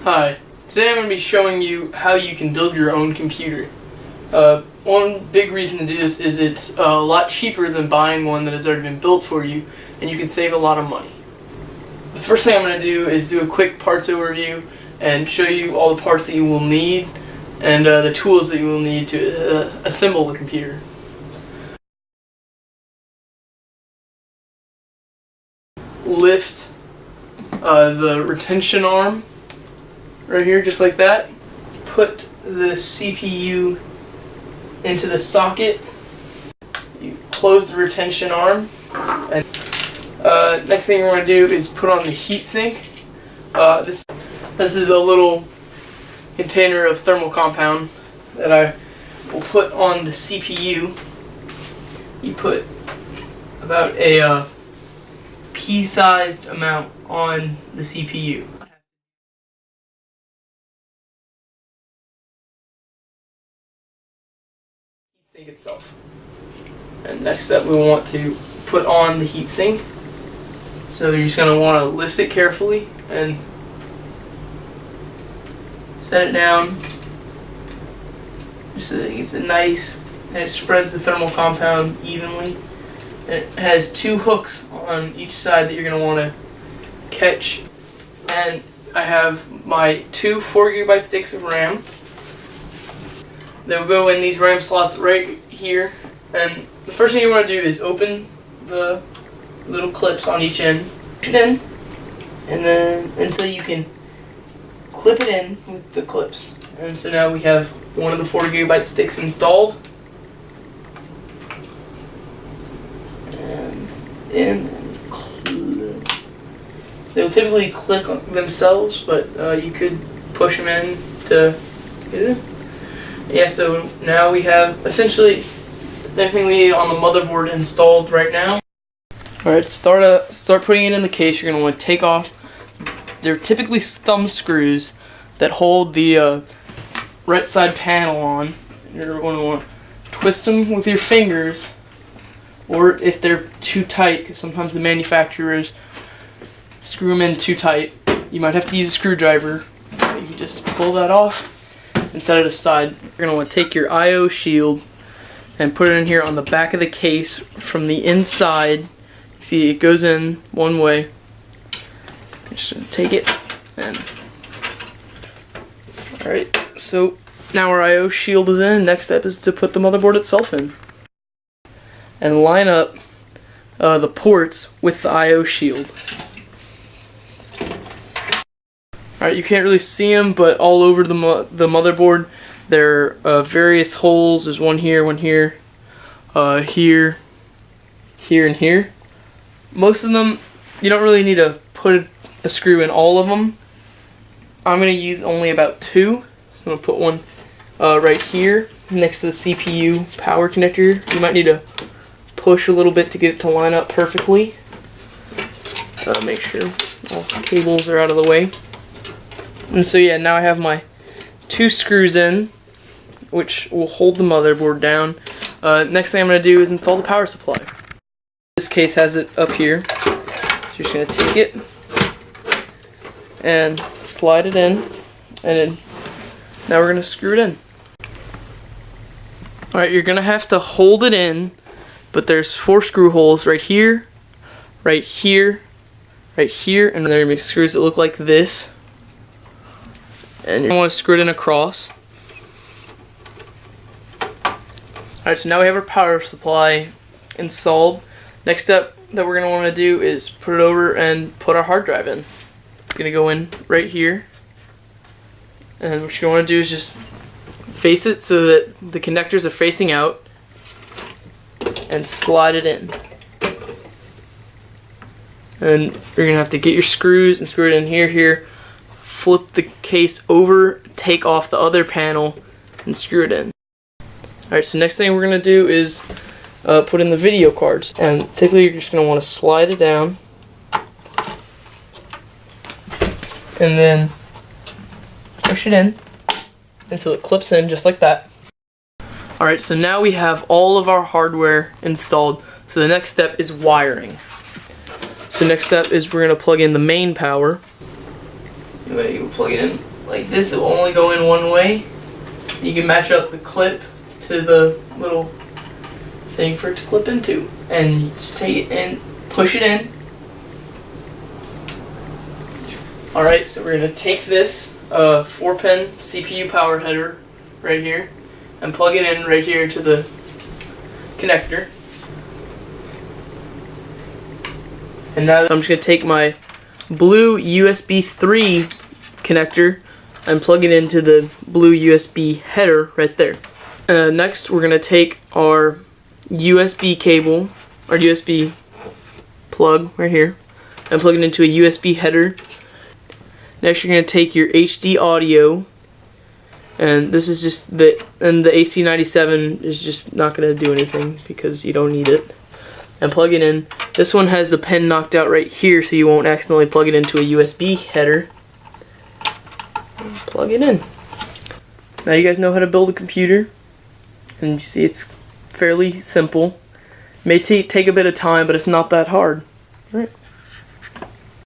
Hi, today I'm going to be showing you how you can build your own computer. One big reason to do this is it's a lot cheaper than buying one that has already been built for you, and you can save a lot of money. The first thing I'm going to do is do a quick parts overview and show you all the parts that you will need and the tools that you will need to assemble the computer. Lift the retention arm right here, just like that. Put the CPU into the socket. You close the retention arm, and next thing we're going to do is put on the heatsink. This is a little container of thermal compound that I will put on the CPU. You put about a pea-sized amount on the CPU. Heatsink itself. And next up we want to put on the heatsink. So you're just going to want to lift it carefully and set it down just so that it's nice and it spreads the thermal compound evenly. And it has two hooks on each side that you're going to want to catch. And I have my two 4GB sticks of RAM. They'll go in these RAM slots right here. And the first thing you want to do is open the little clips on each end, push it in, and then until you can clip it in with the clips. And so now we have one of the 4GB sticks installed. And they will typically click on themselves, but you could push them in to get it in. Yeah, so now we have essentially everything we need on the motherboard installed right now. Alright, start putting it in the case. You're going to want to take off. They're typically thumb screws that hold the right side panel on. You're going to want to twist them with your fingers, or if they're too tight, because sometimes the manufacturers screw them in too tight, you might have to use a screwdriver. You can just pull that off and set it aside. You're going to want to take your I/O shield and put it in here on the back of the case from the inside. See, it goes in one way. Just gonna take it and alright, so now our I/O shield is in. Next step is to put the motherboard itself in and line up the ports with the I/O shield. Alright, you can't really see them, but all over the motherboard there are various holes. There's one here, here, here, and here. Most of them, you don't really need to put a screw in all of them. I'm going to use only about two. So I'm going to put one right here next to the CPU power connector. You might need to push a little bit to get it to line up perfectly. Make sure all the cables are out of the way. And so yeah, now I have my two screws in, which will hold the motherboard down. Next thing I'm going to do is install the power supply. This case has it up here. So you're just going to take it and slide it in, and then now we're going to screw it in. Alright, you're going to have to hold it in, but there's 4 screw holes right here, right here, right here, and there are going to be screws that look like this. And you're going to want to screw it in across. Alright, so now we have our power supply installed. Next step that we're going to want to do is put it over and put our hard drive in. It's going to go in right here. And what you're going to want to do is just face it so that the connectors are facing out and slide it in. And you're going to have to get your screws and screw it in here. Flip the case over, take off the other panel, and screw it in. Alright, so next thing we're going to do is put in the video cards, and typically you're just going to want to slide it down and then push it in until it clips in just like that. Alright, so now we have all of our hardware installed, so the next step is wiring. So next step is we're going to plug in the main power. Anyway, you plug it in like this. It will only go in one way. You can match up the clip to the little thing for it to clip into, and you just take it and push it in. Alright, so we're going to take this 4-pin CPU power header right here and plug it in right here to the connector. And now I'm just going to take my blue USB 3 connector and plug it into the blue USB header right there. Next, we're going to take our USB cable, our USB plug right here, and plug it into a USB header. Next, you're going to take your HD audio, and this is just the AC97 is just not going to do anything because you don't need it. And plug it in. This one has the pin knocked out right here, so you won't accidentally plug it into a USB header. And plug it in. Now you guys know how to build a computer, and you see it's fairly simple. It may take a bit of time, but it's not that hard.